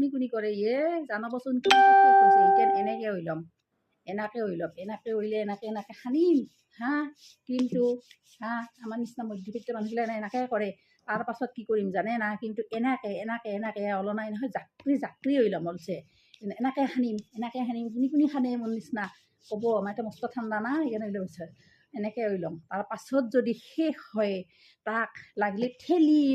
কুনি কুনি কৰে জানাবচোন কিন্তু শেষ হৈছে এতিয়া এনেকৈ হৈ ল'ম এনেকৈ হৈ ল'ম এনেকৈ হ'লে এনেকৈ সানিম হা কিন্তু হা আমাৰ নিচিনা মধ্যবিত্ত মানুহবিলাক এনেকৈ কৰে তাৰপাছত কি কৰিম জানে না কিন্তু এনেকৈ ওলনাই নহয় জাকৰি হৈ ল'ম অলছে এনেকৈ সানিম কুনি সানে মোৰ নিচিনা ক'ব আমাৰ এতিয়া মস্ত ঠাণ্ডা না সেইকাৰণে হৈ ল'ম এনেকৈ হৈ ল'ম তাৰপাছত যদি শেষ হয় তাক লাগিলে ঠেলি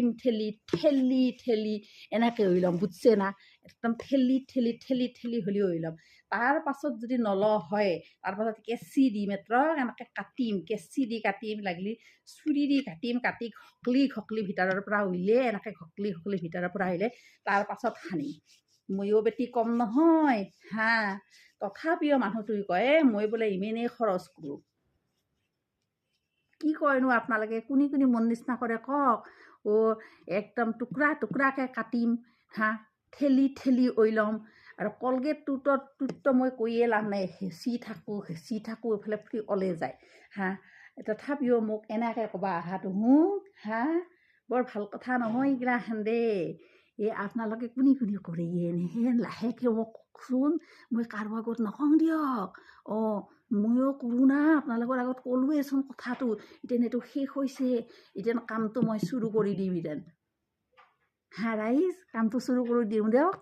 এনেকৈ হৈ ল'ম বুজছে না একদম ঠেলি হ'লেও হৈ ল'ম তাৰপাছত যদি হয় তাৰপাছত কেঁচি দি মাত্ৰ এনেকৈ কাটিম কেঁচি দি কাটিম লাগিলে চুৰি দি কাটি ঘকলি ভিতৰৰ পৰা উলিয়াই এনেকৈ ঘকলি ভিতৰৰ পৰা আহিলে তাৰপাছত সানিম ময়ো বেটি কম নহয় হা তথাপিও মানুহটোৱে কয় মই বোলে ইমানেই খৰচ কৰোঁ কি কয়নো আপোনালোকে কুনি মন নিচিনা কৰে কওক একদম টুকুৰাকৈ কাটিম হা ঠেলি হৈ ল'ম আৰু কলগেটটোতো মই কৈয়ে লাভ নাই হেঁচি থাকোঁ এইফালে ফুৰি ওলাই যায় হা তথাপিও মোক এনেকৈ ক'বা আহাটো মোক হা বৰ ভাল কথা নহয় এইগিলাখান দেই আপোনালোকে কুনি কৰে এনেহে লাহেকৈ মোক কওকচোন মই কাৰো আগত নকওঁ দিয়ক ময়ো কৰোঁ না আপোনালোকৰ আগত ক'লোৱেচোন কথাটো এতিয়া শেষ হৈছে এতিয়া কামটো মই চুৰু কৰি দিম এতিয়া হা ৰাইজ কামটো চুৰু কৰি দিওঁ দিয়ক